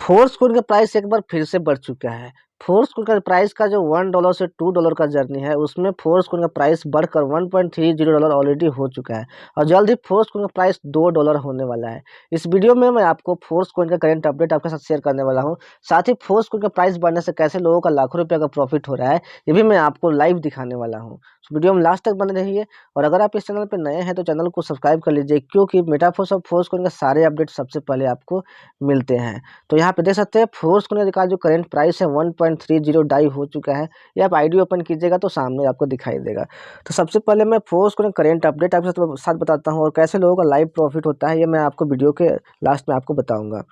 Force coin का price एक बार फिर से बढ़ चुका है। फोर्स कोइन का प्राइस का जो $1 से $2 का जर्नी है, उसमें फोर्स कोइन का प्राइस बढ़कर $1.30 ऑलरेडी हो चुका है और जल्द ही फोर्स कोइन का प्राइस $2 होने वाला है। इस वीडियो में मैं आपको फोर्स कोइन का करंट अपडेट आपके साथ शेयर करने वाला हूं। साथ ही फोर्स कोइन का प्राइस बढ़ने से कैसे लोगों का लाखों रुपये का प्रॉफिट हो रहा है, ये भी मैं आपको लाइव दिखाने वाला हूँ। वीडियो में लास्ट तक बने रहिए और अगर आप इस चैनल पर नए हैं तो चैनल को सब्सक्राइब कर लीजिए, क्योंकि मेटाफोर्स और फोर्स कोइन का सारे अपडेट सबसे पहले आपको मिलते हैं। तो यहाँ पे देख सकते हैं फोर्स कोइन का जो करंट प्राइस है 1.30 डाई हो चुका है। ये आप आईडी ओपन कीजिएगा तो सामने आपको दिखाई देगा। तो सबसे पहले मैं फोर्स कोइन करंट अपडेट आपके साथ बताता हूँ और कैसे लोगों का लाइव प्रॉफिट होता है, ये मैं आपको वीडियो के लास्ट में आपको बताऊंगा।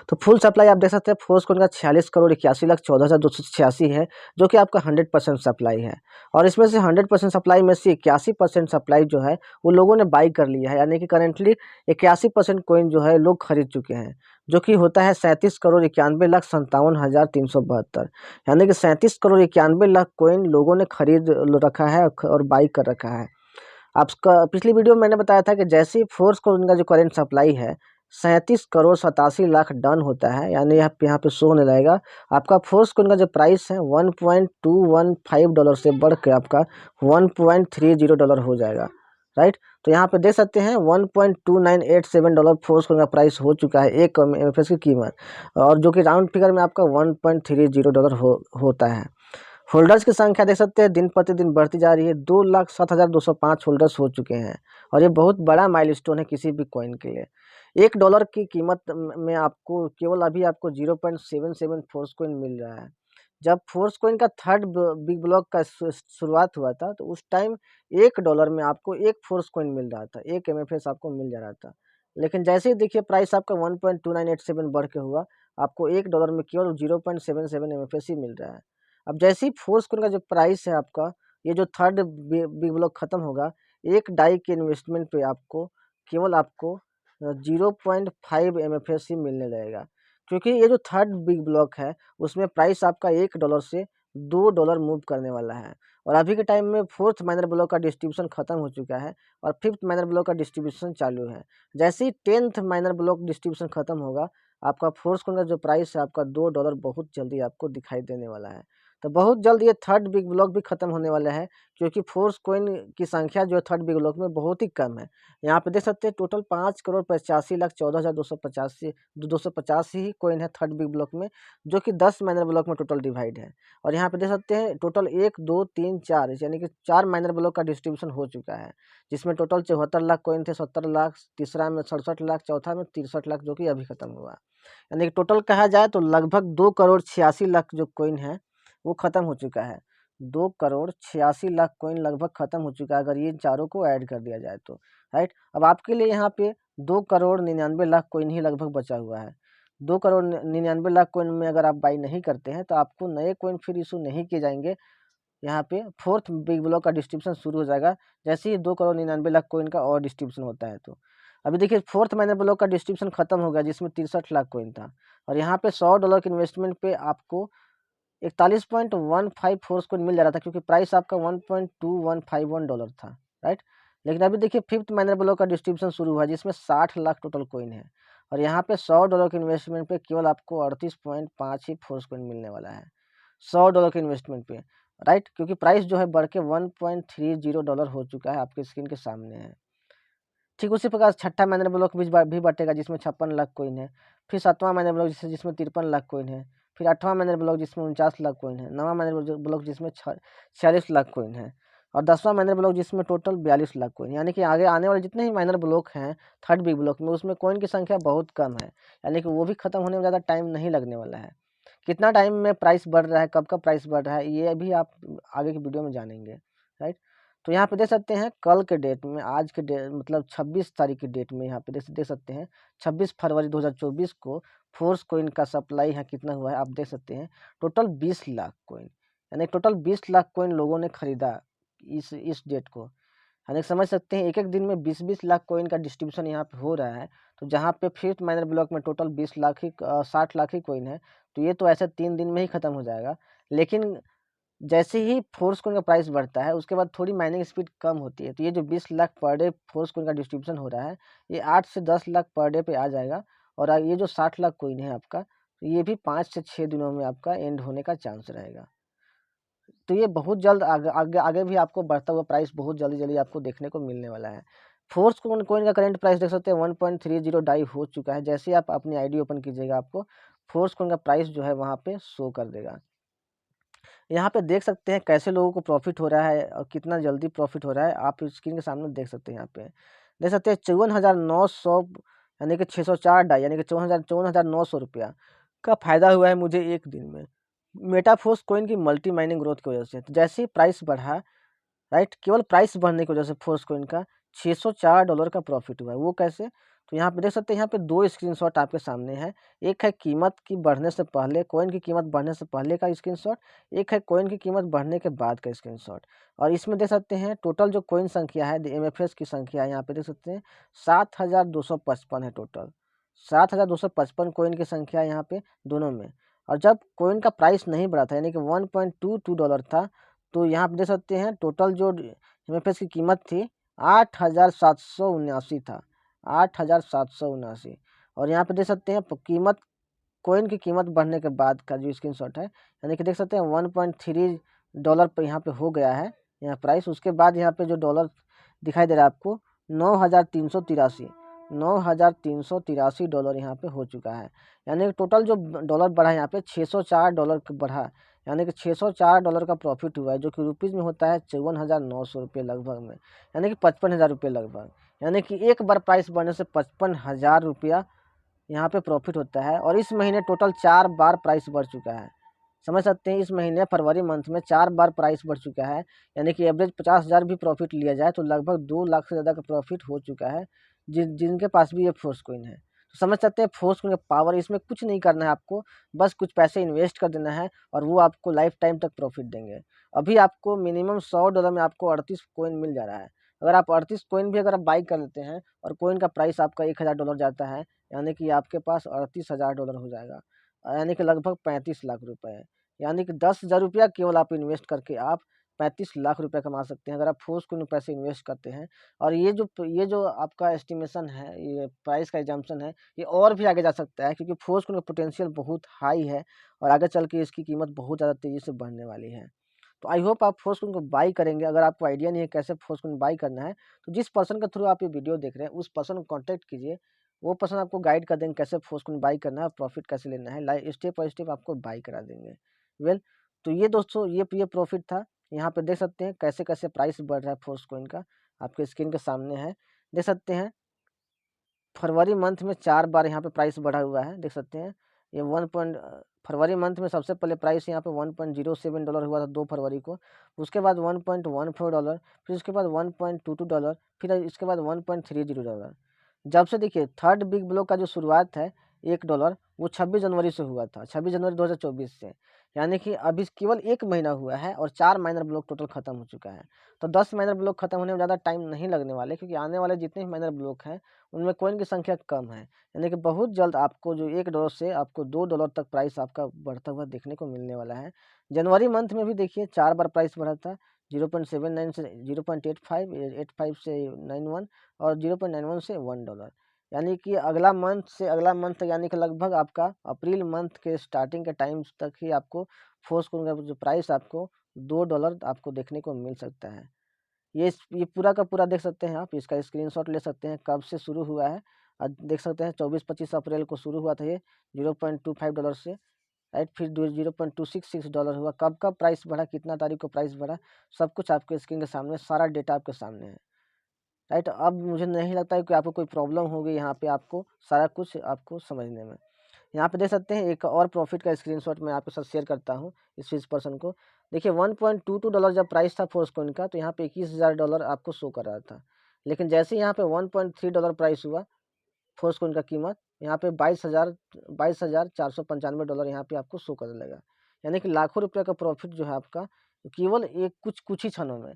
तो फुल सप्लाई आप देख सकते हैं फोर्स कोइन का 46,81,14,286 है, जो कि आपका 100% सप्लाई है। और इसमें से 100% सप्लाई में से 81% सप्लाई जो है वो लोगों ने बाई कर लिया है, यानी कि करेंटली 81% कोइन जो है लोग खरीद चुके हैं, जो कि होता है 37,91,57,372, यानी कि 37,91,00,000 कोइन लोगों ने खरीद रखा है और बाई कर रखा है। आपका पिछली वीडियो में मैंने बताया था कि जैसे ही फोर्स कोइन का जो करंट सप्लाई है 37,87,00,000 डन होता है, यानी यहाँ पे शो होने लगेगा आपका फोर्स कोइन का जो प्राइस है $1.215 से बढ़ के आपका $1.30 हो जाएगा, राइट। तो यहाँ पे देख सकते हैं $1.2987 फोर्स कोइन का प्राइस हो चुका है एक एमएफएस की कीमत, और जो कि राउंड फिगर में आपका $1.30 होता है। होल्डर्स की संख्या देख सकते हैं दिन प्रतिदिन बढ़ती जा रही है। 2,07,205 होल्डर्स हो चुके हैं और ये बहुत बड़ा माइलस्टोन है किसी भी कॉइन के लिए। $1 की कीमत में आपको केवल अभी आपको 0.77 फोर्स कॉइन मिल रहा है। जब फोर्स कॉइन का थर्ड बिग ब्लॉक का शुरुआत हुआ था तो उस टाइम $1 में आपको एक फोर्स कॉइन मिल रहा था, एक एमएफएस आपको मिल जा रहा था। लेकिन जैसे ही देखिए प्राइस आपका 1.2987 बढ़ के हुआ, आपको $1 में केवल 0.77 एमएफएस ही मिल रहा है। अब जैसे ही फोर्स कोइन का जो प्राइस है आपका, ये जो थर्ड बिग ब्लॉक खत्म होगा, एक डाई के इन्वेस्टमेंट पे आपको केवल आपको 0.5 एमएफएस ही मिलने लगेगा, क्योंकि ये जो थर्ड बिग ब्लॉक है उसमें प्राइस आपका $1 से $2 मूव करने वाला है। और अभी के टाइम में फोर्थ माइनर ब्लॉक का डिस्ट्रीब्यूशन खत्म हो चुका है और फिफ्थ माइनर ब्लॉक का डिस्ट्रीब्यूशन चालू है। जैसे ही 10th माइनर ब्लॉक डिस्ट्रीब्यूशन खत्म होगा, आपका फोर्स कोइन का जो प्राइस है आपका $2 बहुत जल्दी आपको दिखाई देने वाला है। तो बहुत जल्द ये थर्ड बिग ब्लॉक भी खत्म होने वाला है, क्योंकि फोर्स कोइन की संख्या जो है थर्ड बिग ब्लॉक में बहुत ही कम है। यहाँ पे देख सकते हैं टोटल 5,85,14,250 ही कोइन है थर्ड बिग ब्लॉक में, जो कि 10 माइनर ब्लॉक में टोटल डिवाइड है। और यहाँ पे देख सकते हैं टोटल 1 2 3 4 यानी कि 4 माइनर ब्लॉक का डिस्ट्रीब्यूशन हो चुका है, जिसमें टोटल 74 लाख कोइन थे। 70 लाख, तीसरा में 67 लाख, चौथा में 63 लाख, जो कि अभी खत्म हुआ। यानी कि टोटल कहा जाए तो लगभग 2,86,00,000 जो कोइन है वो खत्म हो चुका है। 2,86,00,000 कोइन लगभग खत्म हो चुका है अगर ये चारों को ऐड कर दिया जाए तो, राइट। अब आपके लिए यहाँ पे 2,99,00,000 कोइन ही लगभग बचा हुआ है। 2,99,00,000 कोइन में अगर आप बाई नहीं करते हैं तो आपको नए कोइन फिर इशू नहीं किए जाएंगे। यहाँ पे फोर्थ बिग ब्लॉक का डिस्ट्रीब्यूशन शुरू हो जाएगा जैसे ही 2,99,00,000 कोइन का और डिस्ट्रीब्यूशन होता है। तो अभी देखिए फोर्थ माइनर ब्लॉक का डिस्ट्रीब्यूशन खत्म हो गया, जिसमें 63 लाख कोइन था, और यहाँ पे $100 के इन्वेस्टमेंट पे आपको 41.15 फोर्स कोइन मिल जा रहा था, क्योंकि प्राइस आपका $1.2151 था, राइट। लेकिन अभी देखिए फिफ्थ माइनर ब्लॉक का डिस्ट्रीब्यूशन शुरू हुआ जिसमें 60 लाख टोटल कोइन है, और यहाँ पे $100 के इन्वेस्टमेंट पे केवल आपको 38.5 ही फोर्स कोइन मिलने वाला है $100 के इन्वेस्टमेंट पे, राइट। क्योंकि प्राइस जो है बढ़ के $1.30 हो चुका है, आपके स्क्रीन के सामने है। ठीक उसी प्रकार छठा माइनर ब्लॉक भी बटेगा जिसमें 56 लाख कोइन है। फिर सातवां माइनर ब्लॉक जिसमें 53 लाख कोइन है। फिर आठवां माइनर ब्लॉक जिसमें 49 लाख कोइन है। नौवां माइनर ब्लॉक जिसमें 46 लाख कोइन है, और 10वां माइनर ब्लॉक जिसमें टोटल 42 लाख कोइन। यानी कि आगे आने वाले जितने ही माइनर ब्लॉक हैं थर्ड बिग ब्लॉक में, उसमें कोइन की संख्या बहुत कम है, यानी कि वो भी खत्म होने में ज़्यादा टाइम नहीं लगने वाला है। कितना टाइम में प्राइस बढ़ रहा है, कब का प्राइस बढ़ रहा है, ये भी आप आगे की वीडियो में जानेंगे, राइट। तो यहाँ पे देख सकते हैं कल के डेट में, आज के डेट मतलब 26 तारीख की डेट में, यहाँ पे देख सकते हैं 26 फरवरी 2024 को फोर्स कोइन का सप्लाई है कितना हुआ है आप देख सकते हैं, टोटल 20 लाख कोइन, यानी टोटल 20 लाख कोइन लोगों ने खरीदा इस डेट को। यानी समझ सकते हैं एक एक दिन में 20-20 लाख कोइन का डिस्ट्रीब्यूशन यहाँ पे हो रहा है। तो जहाँ पे फिफ्थ माइनर ब्लॉक में टोटल 20 लाख ही 60 लाख ही कोइन है, तो ये तो ऐसे 3 दिन में ही खत्म हो जाएगा। लेकिन जैसे ही फोर्स कोइन का प्राइस बढ़ता है उसके बाद थोड़ी माइनिंग स्पीड कम होती है, तो ये जो 20 lakh per day force coin का डिस्ट्रीब्यूशन हो रहा है, ये 8 से 10 लाख पर डे पे आ जाएगा। और ये जो 60 लाख कोइन है आपका, तो ये भी 5 से 6 दिनों में आपका एंड होने का चांस रहेगा। तो ये बहुत जल्द आगे आगे आगे भी आपको बढ़ता हुआ प्राइस बहुत जल्दी आपको देखने को मिलने वाला है। फोर्स कोइन का करंट प्राइस देख सकते हैं 1.30 डाई हो चुका है। जैसे ही आप अपनी आईडी ओपन कीजिएगा आपको फोर्स कोइन का प्राइस जो है वहाँ पे शो कर देगा। यहाँ पे देख सकते हैं कैसे लोगों को प्रॉफिट हो रहा है और कितना जल्दी प्रॉफिट हो रहा है, आप स्क्रीन के सामने देख सकते हैं। यहाँ पे देख सकते हैं 54,900 यानी कि 604 डाई यानी कि 54,900 रुपया का फायदा हुआ है मुझे एक दिन में मेटाफोर्स कोइन की मल्टी माइनिंग ग्रोथ की वजह से। तो जैसे ही प्राइस बढ़ा, राइट, केवल प्राइस बढ़ने की वजह से फोर्स कोइन का $604 का प्रॉफिट हुआ है। वो कैसे? तो यहाँ पे देख सकते हैं, यहाँ पे 2 स्क्रीनशॉट आपके सामने है। एक है कीमत की बढ़ने से पहले, कोइन की कीमत बढ़ने से पहले का स्क्रीनशॉट, एक है कोइन की कीमत बढ़ने के बाद का स्क्रीनशॉट। और इसमें देख सकते हैं टोटल जो कोइन संख्या है, एमएफएस की संख्या है, यहाँ पे देख सकते हैं 7,255 है टोटल। 7,255 कोइन की संख्या है यहाँ पे दोनों में। और जब कोइन का प्राइस नहीं बढ़ा था यानी कि $1.22 था, तो यहाँ पे देख सकते हैं टोटल जो एमएफएस की कीमत थी 8,779 था, 8,779। और यहाँ पे देख सकते हैं कीमत, कोइन की कीमत बढ़ने के बाद का जो स्क्रीनशॉट है, यानी कि देख सकते हैं $1.3 पर यहाँ पे हो गया है यहाँ प्राइस। उसके बाद यहाँ पे जो डॉलर दिखाई दे रहा है आपको 9,383 डॉलर यहाँ पे हो चुका है। यानी कि टोटल जो डॉलर बढ़ा है यहाँ पे $604 बढ़ा, यानी कि $604 का प्रॉफिट हुआ है, जो कि रुपीज़ में होता है 54,900 रुपये लगभग में, यानी कि 55,000 रुपये लगभग। यानी कि एक बार प्राइस बढ़ने से 55,000 रुपया यहाँ पे प्रॉफिट होता है। और इस महीने टोटल 4 बार प्राइस बढ़ चुका है। समझ सकते हैं, इस महीने फरवरी मंथ में 4 बार प्राइस बढ़ चुका है। यानी कि एवरेज 50,000 भी प्रॉफिट लिया जाए तो लगभग 2 लाख से ज़्यादा का प्रॉफिट हो चुका है जिनके पास भी ये फोर्स कोइन है। तो समझ सकते हैं फोर्स कोइन का पावर। इसमें कुछ नहीं करना है आपको, बस कुछ पैसे इन्वेस्ट कर देना है और वो आपको लाइफ टाइम तक प्रॉफिट देंगे। अभी आपको मिनिमम $100 में आपको 38 कोइन मिल जा रहा है। अगर आप 38 कोइन भी अगर आप बाई कर लेते हैं और कोइन का प्राइस आपका $1,000 जाता है, यानी कि आपके पास $38,000 हो जाएगा, यानी कि लगभग 35 लाख रुपए। यानी कि 10,000 रुपया केवल आप इन्वेस्ट करके आप 35 लाख रुपए कमा सकते हैं अगर आप फोर्स कोइन में पैसे इन्वेस्ट करते हैं। और ये जो आपका एस्टिमेशन है, ये प्राइस का एजम्पशन है, ये और भी आगे जा सकता है क्योंकि फोर्स कोइन का पोटेंशियल बहुत हाई है और आगे चल के इसकी कीमत बहुत ज़्यादा तेज़ी से बढ़ने वाली है। तो आई होप आप फोर्स कोइन को बाई करेंगे। अगर आपको आइडिया नहीं है कैसे फोर्स कोइन बाई करना है, तो जिस पर्सन के थ्रू आप ये वीडियो देख रहे हैं उस पर्सन को कॉन्टैक्ट कीजिए। वो पर्सन आपको गाइड कर देंगे कैसे फोर्स कोइन बाई करना है और प्रॉफिट कैसे लेना है, लाइक स्टेप बाय स्टेप आपको बाई करा देंगे। वेल, तो ये दोस्तों ये प्रॉफिट था। यहाँ पे देख सकते हैं कैसे कैसे प्राइस बढ़ रहा है फोर्स कोइन का, आपके स्क्रीन के सामने है। देख सकते हैं फरवरी मंथ में 4 बार यहाँ पे प्राइस बढ़ा हुआ है, देख सकते हैं। ये फरवरी मंथ में सबसे पहले प्राइस यहाँ पे $1.07 हुआ था 2 फरवरी को। उसके बाद $1.14, फिर उसके बाद $1.22, फिर इसके बाद $1.30। जब से देखिए थर्ड बिग ब्लॉक का जो शुरुआत है $1, वो 26 जनवरी से हुआ था, 26 जनवरी 2024 से। यानी कि अभी केवल 1 महीना हुआ है और 4 माइनर ब्लॉक टोटल खत्म हो चुका है। तो 10 माइनर ब्लॉक खत्म होने में ज़्यादा टाइम नहीं लगने वाले, क्योंकि आने वाले जितने भी माइनर ब्लॉक हैं उनमें कॉइन की संख्या कम है। यानी कि बहुत जल्द आपको जो $1 से आपको $2 तक प्राइस आपका बढ़ता हुआ देखने को मिलने वाला है। जनवरी मंथ में भी देखिए 4 बार प्राइस बढ़ा था, 0.79 से 0.85, 85 से 91 और 0.91 से $1। यानी कि अगला मंथ से अगला मंथ तक, यानी कि लगभग आपका अप्रैल मंथ के स्टार्टिंग के टाइम तक ही आपको फोर्स कोइन का जो प्राइस आपको $2 आपको देखने को मिल सकता है। ये पूरा का पूरा देख सकते हैं आप, इसका स्क्रीनशॉट ले सकते हैं कब से शुरू हुआ है। देख सकते हैं 24-25 अप्रैल को शुरू हुआ था ये $0.25 से, राइट। फिर $0.266 हुआ। कब कब प्राइस बढ़ा, कितना तारीख को प्राइस बढ़ा, सब कुछ आपके स्क्रीन के सामने, सारा डेटा आपके सामने है, राइट। अब मुझे नहीं लगता है कि आपको कोई प्रॉब्लम होगी यहाँ पे आपको सारा कुछ आपको समझने में। यहाँ पे देख सकते हैं एक और प्रॉफिट का स्क्रीनशॉट मैं आपके साथ शेयर करता हूँ इस पर्सन को। देखिए $1.22 जब प्राइस था फोर्स कोइन का, तो यहाँ पे $21,000 आपको शो कर रहा था। लेकिन जैसे यहाँ पे $1.3 प्राइस हुआ फोर्स कोइन का कीमत, यहाँ पे $22,495 यहाँ पे आपको शो कर लगेगा। यानी कि लाखों रुपये का प्रॉफिट जो है आपका केवल एक कुछ ही क्षणों में,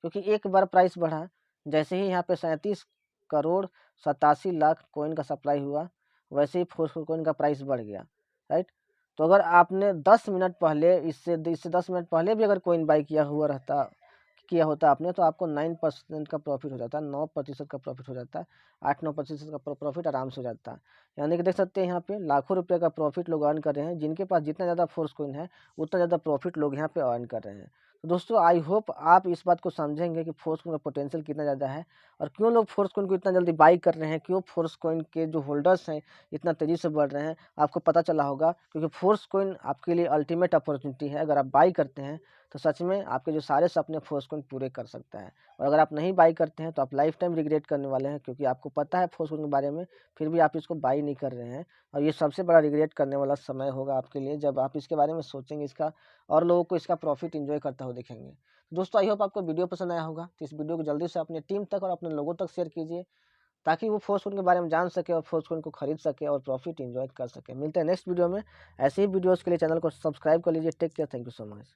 क्योंकि एक बार प्राइस बढ़ा। जैसे ही यहाँ पे 37,87,00,000 कॉइन का सप्लाई हुआ, वैसे ही फोर्स कॉइन का प्राइस बढ़ गया, राइट। तो अगर आपने 10 मिनट पहले इससे 10 मिनट पहले भी अगर कॉइन बाई किया हुआ रहता, किया होता आपने तो आपको 9% का प्रॉफिट हो जाता है, 9% का प्रॉफिट हो जाता है, 8-9% का प्रॉफिट आराम से हो जाता है। यानी कि देख सकते हैं यहाँ पे लाखों रुपये का प्रॉफिट लोग अर्न कर रहे हैं, जिनके पास जितना ज़्यादा फोर्स कॉइन है उतना ज़्यादा प्रॉफिट लोग यहाँ पे अर्न कर रहे हैं। तो दोस्तों आई होप आप इस बात को समझेंगे कि फोर्स कॉइन का पोटेंशियल कितना ज़्यादा है और क्यों लोग फोर्स कॉइन को इतना जल्दी बाई कर रहे हैं, क्यों फोर्स कॉइन के जो होल्डर्स हैं इतना तेज़ी से बढ़ रहे हैं, आपको पता चला होगा। क्योंकि फोर्स कॉइन आपके लिए अल्टीमेट अपॉर्चुनिटी है। अगर आप बाई करते हैं तो सच में आपके जो सारे सपने फोर्स कॉइन पूरे कर सकता है, और अगर आप नहीं बाई करते हैं तो आप लाइफ टाइम रिग्रेट करने वाले हैं, क्योंकि आपको पता है फोर्स कॉइन के बारे में, फिर भी आप इसको बाई नहीं कर रहे हैं। और ये सबसे बड़ा रिग्रेट करने वाला समय होगा आपके लिए, जब आप इसके बारे में सोचेंगे इसका और लोगों को इसका प्रॉफिट एंजॉय करता हुआ देखेंगे। तो दोस्तों आई होप आपको वीडियो पसंद आया होगा। तो इस वीडियो को जल्दी से अपनी टीम तक और अपने लोगों तक शेयर कीजिए, ताकि वो फोर्स कॉइन के बारे में जान सके और फोर्स कॉइन को खरीद सके और प्रॉफिट एंजॉय कर सके। मिलते हैं नेक्स्ट वीडियो में। ऐसे ही वीडियोस के लिए चैनल को सब्सक्राइब कर लीजिए। Take care, thank you so much.